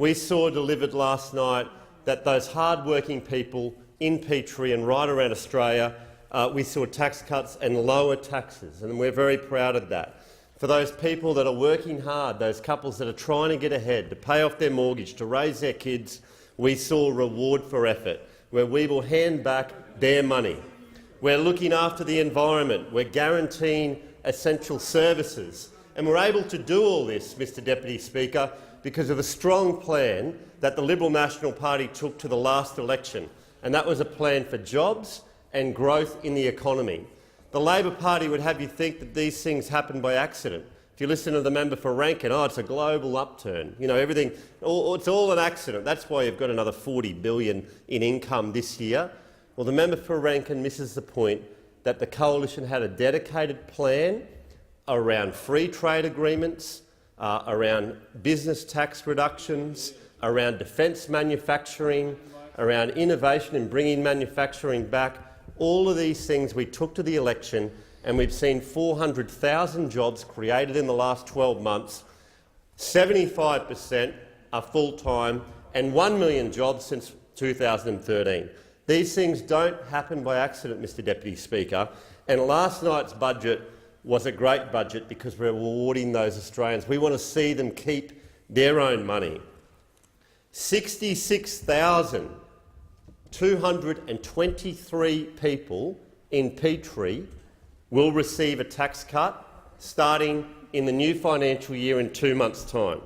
we saw delivered last night that those hard-working people in Petrie and right around Australia, we saw tax cuts and lower taxes, and we're very proud of that. For those people that are working hard, those couples that are trying to get ahead, to pay off their mortgage, to raise their kids, we saw reward for effort, where we will hand back their money. We're looking after the environment, we're guaranteeing essential services, and we're able to do all this, Mr Deputy Speaker, because of a strong plan that the Liberal National Party took to the last election, and that was a plan for jobs and growth in the economy. The Labor Party would have you think that these things happen by accident. If you listen to the member for Rankin, it's a global upturn. You know, it's all an accident. That's why you've got another $40 billion in income this year. Well, the member for Rankin misses the point that the coalition had a dedicated plan around free trade agreements, around business tax reductions, around defence manufacturing, around innovation and bringing manufacturing back. All of these things we took to the election, and we've seen 400,000 jobs created in the last 12 months. 75% are full-time, and 1 million jobs since 2013. These things don't happen by accident, Mr Deputy Speaker, and last night's budget was a great budget because we're rewarding those Australians. We want to see them keep their own money. 66,223 people in Petrie will receive a tax cut starting in the new financial year in 2 months' time.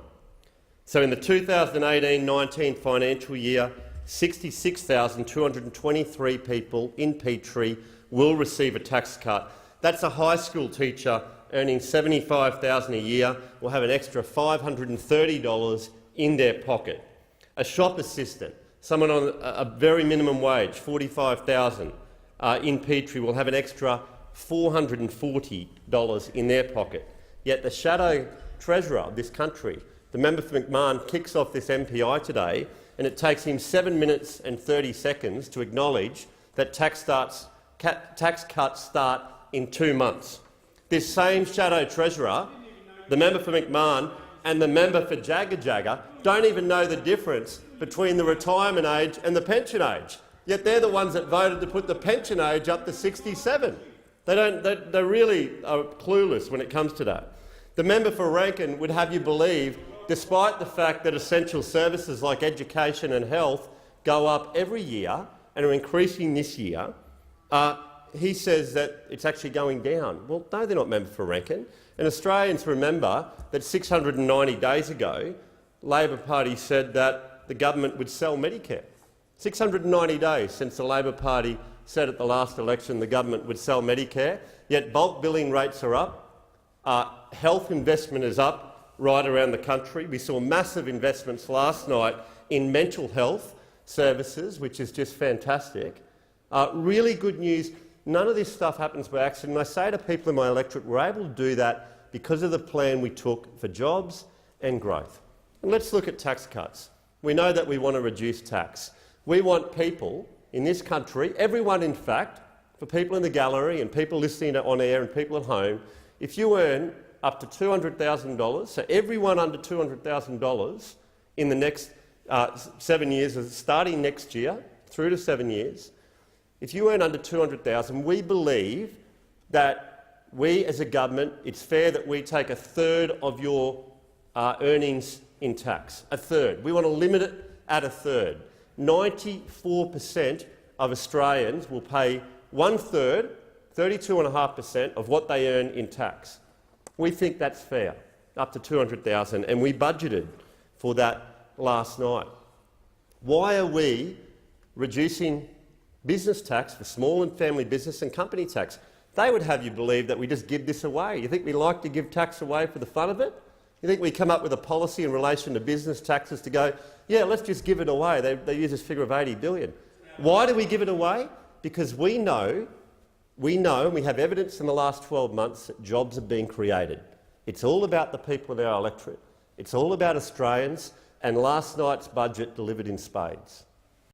So in the 2018-19 financial year, 66,223 people in Petrie will receive a tax cut. That's a high school teacher earning $75,000 a year will have an extra $530 in their pocket. A shop assistant, someone on a very minimum wage, $45,000 in Petrie, will have an extra $440 in their pocket. Yet the shadow treasurer of this country, the member for McMahon, kicks off this MPI today, and it takes him 7 minutes and 30 seconds to acknowledge that tax cuts start in 2 months. This same shadow treasurer, the member for McMahon and the member for Jagga don't even know the difference between the retirement age and the pension age. Yet they're the ones that voted to put the pension age up to 67. They really are clueless when it comes to that. The member for Rankin would have you believe, despite the fact that essential services like education and health go up every year and are increasing this year, he says that it's actually going down. Well, no, they're not member for Rankin. And Australians remember that 690 days ago, Labor Party said that the government would sell Medicare. 690 days since the Labor Party said at the last election the government would sell Medicare, yet bulk billing rates are up, health investment is up right around the country. We saw massive investments last night in mental health services, which is just fantastic. Really good news. None of this stuff happens by accident. And I say to people in my electorate, we're able to do that because of the plan we took for jobs and growth. And let's look at tax cuts. We know that we want to reduce tax. We want people in this country, everyone in fact, for people in the gallery and people listening on air and people at home, if you earn up to $200,000, so everyone under $200,000 in the next 7 years, starting next year through to 7 years, if you earn under $200,000, we believe that we as a government, it's fair that we take a third of your earnings in tax. A third. We want to limit it at a third. 94% of Australians will pay 1/3, 32.5% of what they earn in tax. We think that's fair, up to $200,000, and we budgeted for that last night. Why are we reducing business tax for small and family business and company tax? They would have you believe that we just give this away. You think we like to give tax away for the fun of it? You think we come up with a policy in relation to business taxes to go, yeah, let's just give it away. They use this figure of $80 billion. Why do we give it away? Because we know, and we have evidence in the last 12 months that jobs are being created. It's all about the people in our electorate. It's all about Australians, and last night's budget delivered in spades.